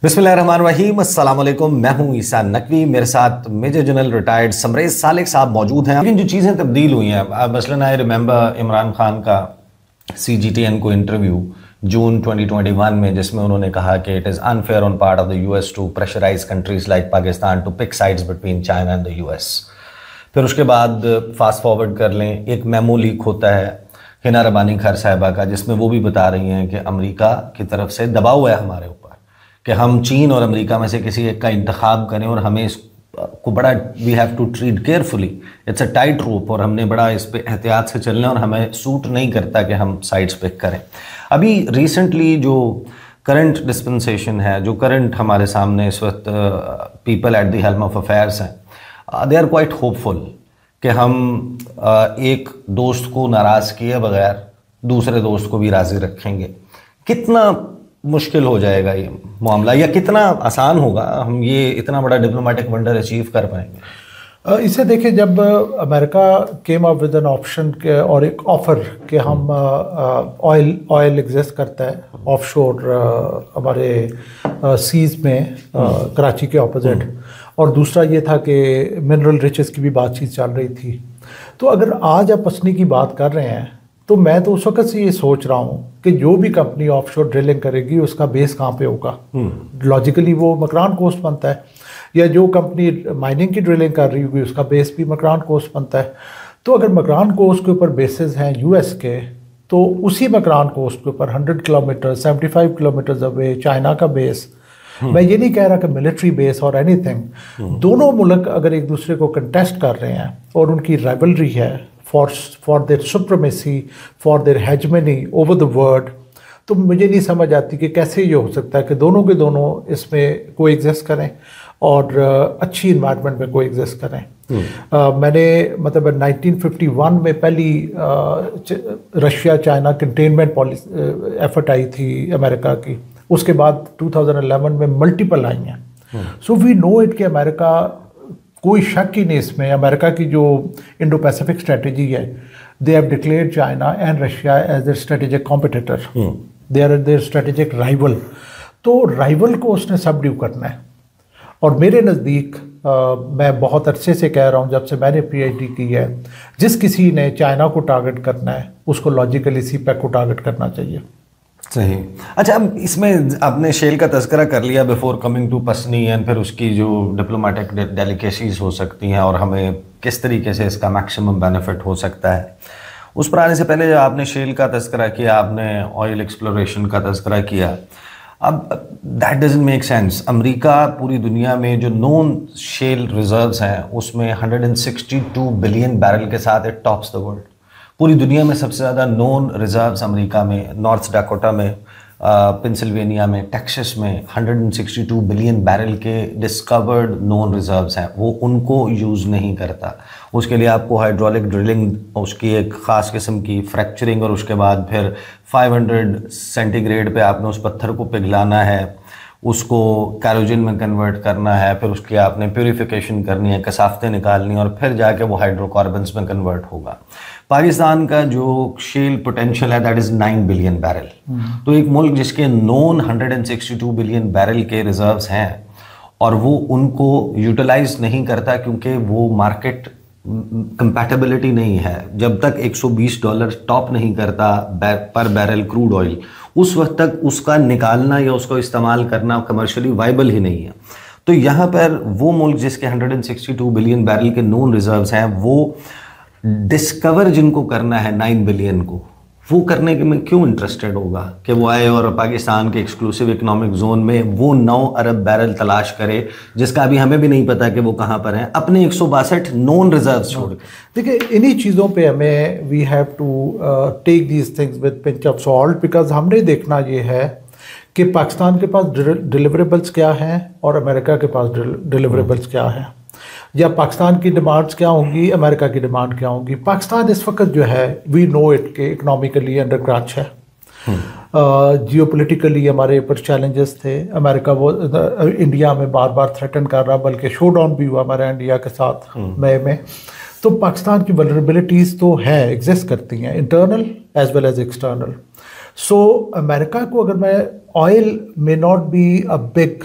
बिस्मिल्लाहिर्रहमानिर्रहीम, अस्सलाम वालेकुम। मैं हूं ईसा नकवी, मेरे साथ मेजर जनरल रिटायर्ड समरेज सालिक साहब मौजूद हैं। लेकिन जो चीज़ें तब्दील हुई हैं, मसलन आई रिमेंबर इमरान खान का CGTN को इंटरव्यू जून 2021 में, जिसमें उन्होंने कहा कि it is unfair on part of the US to pressurise countries like Pakistan to pick sides between China and the US। फिर उसके बाद फास्ट फॉरवर्ड कर लें, एक मेमो लीक होता है हिना रबानी खैर साहिबा का, जिसमें वो भी बता रही हैं कि अमेरिका की तरफ से दबाव है हमारे ऊपर कि हम चीन और अमेरिका में से किसी एक का इंतखाब करें और हमें इसको बड़ा we have to treat carefully, it's a tight rope, और हमने बड़ा इस पे एहतियात से चलना है और हमें सूट नहीं करता कि हम साइड्स पिक करें। अभी रिसेंटली जो करंट डिस्पेंसेशन है, जो करंट हमारे सामने इस वक्त people at the helm of affairs हैं, दे आर क्वाइट होपफुल कि हम एक दोस्त को नाराज़ किए बगैर दूसरे दोस्त को भी राज़ी रखेंगे। कितना मुश्किल हो जाएगा ये मामला, या कितना आसान होगा, हम ये इतना बड़ा डिप्लोमेटिक वंडर अचीव कर पाएंगे? इसे देखिए, जब America came up with an option और एक ऑफ़र कि हम ऑयल एग्जिस्ट करता है ऑफशोर हमारे सीज में कराची के ऑपोजिट, और दूसरा ये था कि मिनरल रिचेस की भी बातचीत चल रही थी। तो अगर आज आप असनी की बात कर रहे हैं, तो मैं तो उस वक्त से ये सोच रहा हूँ कि जो भी कंपनी ऑफशोर ड्रिलिंग करेगी उसका बेस कहाँ पे होगा। लॉजिकली वो मकरान कोस्ट बनता है, या जो कंपनी माइनिंग की ड्रिलिंग कर रही होगी उसका बेस भी मकरान कोस्ट बनता है। तो अगर मकरान कोस्ट के ऊपर बेसिस हैं US के, तो उसी मकरान कोस्ट के ऊपर 100 किलोमीटर 75 किलोमीटर अवे चाइना का बेस, मैं ये नहीं कह रहा कि मिलिट्री बेस और एनीथिंग, दोनों मुल्क अगर एक दूसरे को कंटेस्ट कर रहे हैं और उनकी राइवलरी है for their supremacy, for their hegemony over the world, तो मुझे नहीं समझ आती कि कैसे ये हो सकता है कि दोनों के दोनों इसमें कोएग्जिस्ट करें और अच्छी इन्वायरमेंट में कोएग्जिस्ट करें। मैंने मतलब 1951 में पहली Russia China containment policy effort I थी अमेरिका की, उसके बाद 2011 में मल्टीपल आई हैं। सो वी नो इट कि अमेरिका, कोई शक ही नहीं इसमें, अमेरिका की जो इंडो पैसिफिक स्ट्रेटजी है, they have declared China and Russia as their strategic competitor, they are their strategic rival. तो राइवल को उसने सबड्यू करना है। और मेरे नज़दीक मैं बहुत अरसे से कह रहा हूँ, जब से मैंने PhD की है, जिस किसी ने चाइना को टारगेट करना है उसको लॉजिकली CPEC को टारगेट करना चाहिए। सही। अच्छा, अब इसमें आपने शेल का तज़किरा कर लिया before coming to Pasni, and फिर उसकी जो डिप्लोमेटिक डेलिकेसीज हो सकती हैं और हमें किस तरीके से इसका मैक्सिमम बेनिफिट हो सकता है। उस पर आने से पहले जब आपने शेल का तज़किरा किया, आपने ऑयल एक्सप्लोरेशन का तज़किरा किया, अब that doesn't make sense. America पूरी दुनिया में जो नोन शेल रिजर्व्स हैं उसमें 162 बिलियन बैरल के साथ इट टॉप्स द वर्ल्ड। पूरी दुनिया में सबसे ज़्यादा नोन रिजर्व्स अमेरिका में, नॉर्थ डाकोटा में, पेंसिल्वेनिया में, टेक्सास में 162 बिलियन बैरल के डिस्कवर्ड नोन रिजर्व्स हैं। वो उनको यूज़ नहीं करता। उसके लिए आपको हाइड्रोलिक ड्रिलिंग, उसकी एक ख़ास किस्म की फ्रैक्चरिंग, और उसके बाद फिर 500 सेंटीग्रेड पे आपने उस पत्थर को पिघलाना है, उसको कैरोजिन में कन्वर्ट करना है, फिर उसकी आपने प्यूरिफिकेशन करनी है, कसाफ्तें निकालनी है, और फिर जाके वो हाइड्रोकार्बन्स में कन्वर्ट होगा। पाकिस्तान का जो शेल पोटेंशियल है दैट इज़ 9 बिलियन बैरल। तो एक मुल्क जिसके नोन 162 बिलियन बैरल के रिजर्व्स हैं और वो उनको यूटिलाइज नहीं करता क्योंकि वो मार्केट कंपैटिबिलिटी नहीं है। जब तक $120 टॉप नहीं करता पर बैरल क्रूड ऑयल, उस वक्त तक उसका निकालना या उसको इस्तेमाल करना कमर्शियली वाइबल ही नहीं है। तो यहाँ पर वो मुल्क जिसके 162 बिलियन बैरल के नोन रिजर्व्स हैं, वो डिस्कवर जिनको करना है 9 बिलियन को, वो करने के में क्यों इंटरेस्टेड होगा कि वो आए और पाकिस्तान के एक्सक्लूसिव इकोनॉमिक जोन में वो 9 अरब बैरल तलाश करे, जिसका अभी हमें भी नहीं पता कि वो कहाँ पर हैं, अपने 162 नॉन रिजर्व छोड़ के। देखिए, इन्हीं चीज़ों पे हमें we have to take these things with pinch of salt, because हमने देखना ये है कि पाकिस्तान के पास डिलीवरेबल्स क्या हैं और अमेरिका के पास डिलीवरेबल्स क्या हैं, या पाकिस्तान की डिमांड्स क्या होंगी, अमेरिका की डिमांड क्या होंगी। पाकिस्तान इस वक्त जो है, वी नो इट के इकनॉमिकली अंडर क्रच है, जियोपॉलिटिकली हमारे ऊपर चैलेंजेस थे। अमेरिका वो इंडिया में बार बार थ्रेटन कर रहा, बल्कि शो डाउन भी हुआ हमारे इंडिया के साथ मई में। तो पाकिस्तान की वल्नरेबिलिटीज़ तो हैं, एग्जिस्ट करती हैं, internal as well as external. So America को अगर मैं oil may not be a big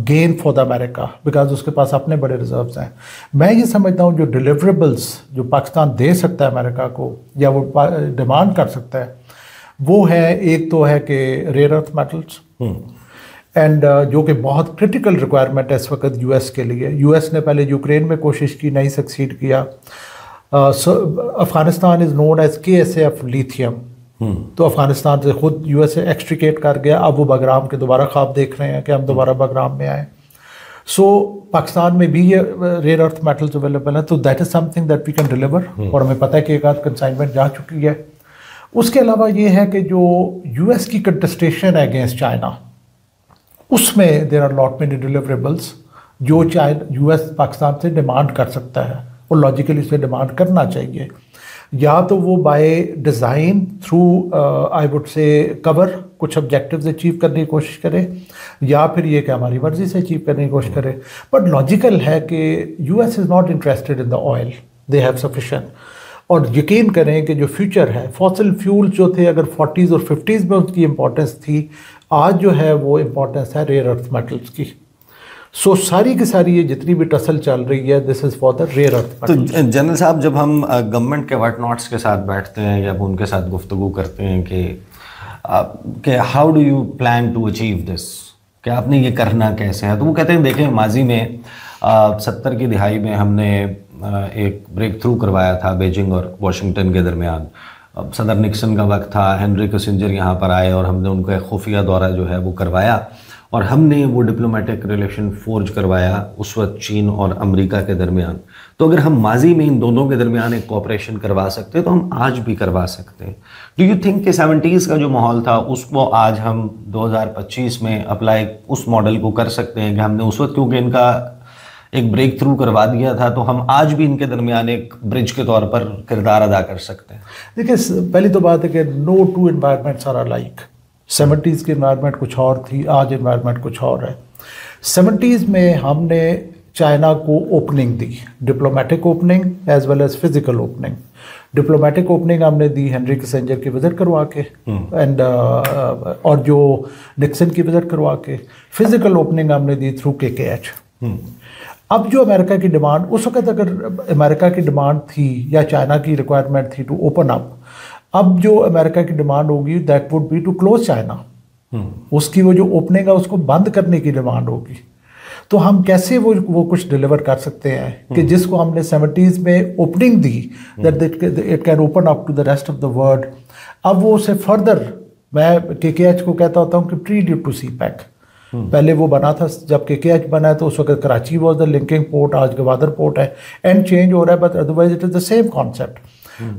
gain for the America because उसके पास अपने बड़े रिजर्व्स हैं। मैं ये समझता हूँ जो डिलीवरेबल्स जो पाकिस्तान दे सकता है अमेरिका को या वो डिमांड कर सकता है वो है, एक तो है कि रेयर अर्थ मेटल्स एंड जो कि बहुत क्रिटिकल रिक्वायरमेंट है इस वक्त यूएस के लिए। यूएस ने पहले यूक्रेन में कोशिश की, नहीं सक्सीड किया। Afghanistan is known as KSAF lithium, तो अफगानिस्तान से खुद यूएस एक्सट्रिकेट कर गया। अब वो बगराम के दोबारा ख्वाब देख रहे हैं कि हम दोबारा बगराम में आए। सो पाकिस्तान में भी ये रेयर अर्थ मेटल्स अवेलेबल हैं, तो that is something that we can deliver और हमें पता है कि एक आध कंसाइनमेंट जा चुकी है। उसके अलावा ये है कि जो यूएस की कंटेस्टेशन है अगेंस्ट चाइना, उसमें there are lot many deliverables जो यूएस पाकिस्तान से डिमांड कर सकता है और लॉजिकली इसे डिमांड करना चाहिए। या तो वो by design through I would say cover कुछ ऑब्जेक्टिव्स अचीव करने की कोशिश करे, या फिर ये कि हमारी मर्जी से अचीव करने की कोशिश करे। बट लॉजिकल है कि US is not interested in the oil, they have sufficient. और यकीन करें कि जो फ्यूचर है, फॉसिल फ्यूल जो थे अगर 40s और 50s में उसकी इम्पोर्टेंस थी, आज जो है वो इम्पोर्टेंस है रेयर अर्थ मेटल्स की। सो सारी की सारी ये जितनी भी टसल चल रही है, this is for the rare earth metals. तो जनरल साहब, जब हम गवर्नमेंट के व्हाट नॉट्स के साथ बैठते हैं या उनके साथ गुफ्तगू करते हैं कि how do you plan to achieve this, कि आपने ये करना कैसे है, तो वो कहते हैं देखें माजी में 70 की दिहाई में हमने एक ब्रेक थ्रू करवाया था बीजिंग और वाशिंगटन के दरमियान। सदर निक्सन का वक्त था, हेनरी किसिंजर यहाँ पर आए और हमने उनका खुफिया दौरा जो है वो करवाया और हमने वो डिप्लोमेटिक रिलेशन फोर्ज करवाया उस वक्त चीन और अमेरिका के दरमियान। तो अगर हम माजी में इन दोनों के दरमियान एक कोऑपरेशन करवा सकते तो हम आज भी करवा सकते हैं। डू यू थिंक कि 70s का जो माहौल था उसको आज हम 2025 में अप्लाई उस मॉडल को कर सकते हैं कि हमने उस वक्त क्योंकि इनका एक ब्रेक थ्रू करवा दिया था, तो हम आज भी इनके दरमियान एक ब्रिज के तौर पर किरदार अदा कर सकते हैं? देखिए, पहली तो बात है कि no two environments are alike. 70s की एनवायरनमेंट कुछ और थी, आज एनवायरनमेंट कुछ और है। 70s में हमने चाइना को ओपनिंग दी, diplomatic opening as well as physical opening. Diplomatic opening हमने दी हेनरी किसिंजर की विजिट करवा के एंड और जो निक्सन की विजिट करवा के। फिजिकल ओपनिंग हमने दी थ्रू KKH। अब जो अमेरिका की डिमांड, उस वक्त अगर अमेरिका की डिमांड थी या चाइना की रिक्वायरमेंट थी टू ओपन अप, अब जो अमेरिका की डिमांड होगी that would be to close China. उसकी वो जो ओपनिंग है उसको बंद करने की डिमांड होगी। तो हम कैसे वो कुछ डिलीवर कर सकते हैं कि जिसको हमने 70s में ओपनिंग दी that it can open up to the rest of the world. अब वो उसे फर्दर, मैं KKH को कहता होता हूँ कि प्रील्यूड टू CPEC। पहले वो बना था, जब KKH बना है तो उस वक्त Karachi was the linking port, आज गवादर पोर्ट है। एंड चेंज हो रहा है but otherwise it is the same concept.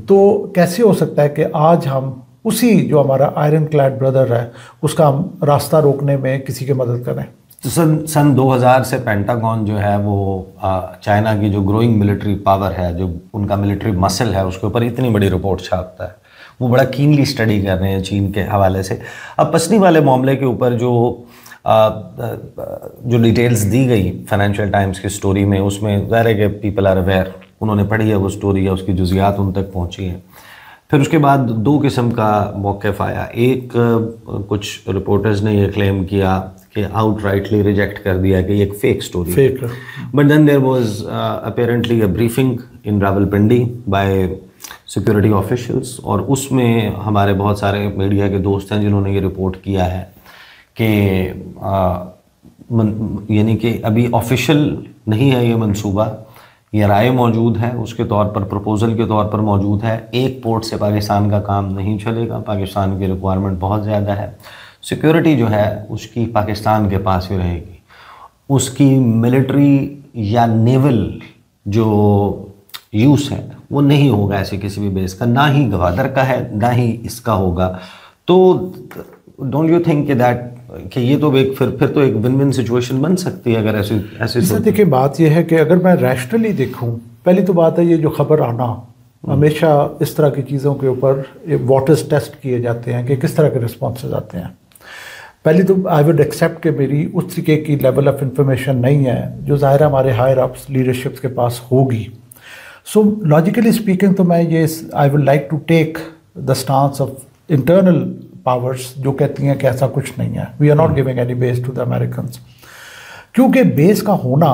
तो कैसे हो सकता है कि आज हम उसी जो हमारा आयरन क्लैड ब्रदर है उसका हम रास्ता रोकने में किसी की मदद करें? तो सन 2000 से पेंटागन जो है वो चाइना की जो ग्रोइंग मिलिट्री पावर है, जो उनका मिलिट्री मसल है, उसके ऊपर इतनी बड़ी रिपोर्ट छापता है। वो बड़ा कीनली स्टडी कर रहे हैं चीन के हवाले से। अब पश्चिमी वाले मामले के ऊपर जो डिटेल्स दी गई फाइनेंशियल टाइम्स की स्टोरी में, उसमें ज़ाहिर है कि पीपल आर अवेयर, उन्होंने पढ़ी है वो स्टोरी है, उसकी जुजियात उन तक पहुंची हैं। फिर उसके बाद दो किस्म का मौक़िफ़ आया। एक, कुछ रिपोर्टर्स ने ये क्लेम किया कि आउटराइटली रिजेक्ट कर दिया कि ये एक फेक स्टोरी है। But then there was apparently a briefing in Rawalpindi by security officials, और उसमें हमारे बहुत सारे मीडिया के दोस्त हैं जिन्होंने ये रिपोर्ट किया है कि यानी कि अभी ऑफिशियल नहीं है ये मंसूबा, ये राय मौजूद है, उसके तौर पर प्रपोजल के तौर पर मौजूद है। एक पोर्ट से पाकिस्तान का काम नहीं चलेगा, पाकिस्तान की रिक्वायरमेंट बहुत ज़्यादा है। सिक्योरिटी जो है उसकी पाकिस्तान के पास ही रहेगी, उसकी मिलिट्री या नेवल जो यूज़ है वो नहीं होगा ऐसे किसी भी बेस का, ना ही गवादर का है ना ही इसका होगा। तो डोंट यू थिंक दैट कि ये तो एक फिर तो एक विन विन सिचुएशन बन सकती है अगर ऐसे देखिए, बात यह है कि अगर मैं रैशनली देखूं, पहली तो बात है ये जो खबर आना, हमेशा इस तरह की चीज़ों के ऊपर वाटर्स टेस्ट किए जाते हैं कि किस तरह के रिस्पॉन्सेज आते हैं। पहली तो आई वुड एक्सेप्ट कि मेरी उस तरीके की लेवल ऑफ इंफॉर्मेशन नहीं है जो ज़ाहिर हमारे हायर अप्स लीडरशिप्स के पास होगी। सो लॉजिकली स्पीकिंग तो मैं ये I would like to take the stance of internal powers जो कहती हैं कि ऐसा कुछ नहीं है, we are not giving any base to the Americans, क्योंकि बेस का होना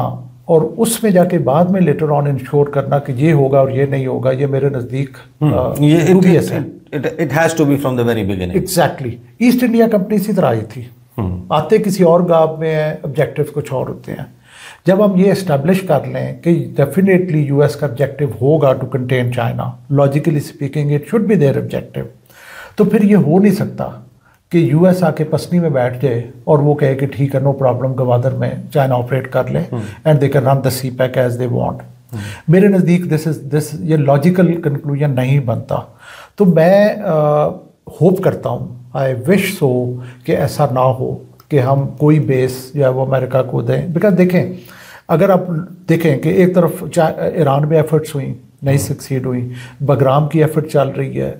और उसमें जाके बाद में लेटर ऑन इंश्योर करना कि ये होगा और ये नहीं होगा, ये मेरे नज़दीक dubious है। It has to be from the very beginning. Exactly. East India Company इसी तरह आई थी, आते किसी और गांव में है, ऑब्जेक्टिव्स कुछ और होते हैं। जब हम ये इस्टेब्लिश कर लें कि डेफिनेटली यूएस का ऑब्जेक्टिव होगा to contain China, logically speaking it should be their objective, तो फिर ये हो नहीं सकता कि यूएस आके पसनी में बैठ जाए और वो कहे कि ठीक है नो प्रॉब्लम, गवादर में चाइना ऑपरेट कर ले and they can run the CPEC as they want. मेरे नज़दीक दिस ये लॉजिकल कंक्लूजन नहीं बनता। तो मैं होप करता हूँ, आई विश सो, कि ऐसा ना हो कि हम कोई बेस जो है वो अमेरिका को दें। बिकॉज देखें, अगर आप देखें कि एक तरफ ईरान में एफर्ट्स हुई, नहीं सक्सीड हुई, बगराम की एफर्ट चल रही है,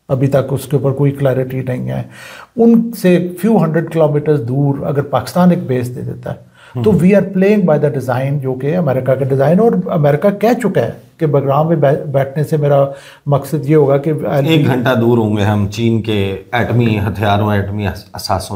अभी तक उसके ऊपर कोई क्लैरिटी नहीं है। उनसे फ्यू 100 किलोमीटर दूर अगर पाकिस्तान एक बेस दे देता है तो we are playing by the design, जो कि अमेरिका का डिज़ाइन, और अमेरिका कह चुका है कि बगराम में बैठने से मेरा मकसद ये होगा कि 1 घंटा दूर होंगे हम चीन के एटमी हथियारों, एटमी असासों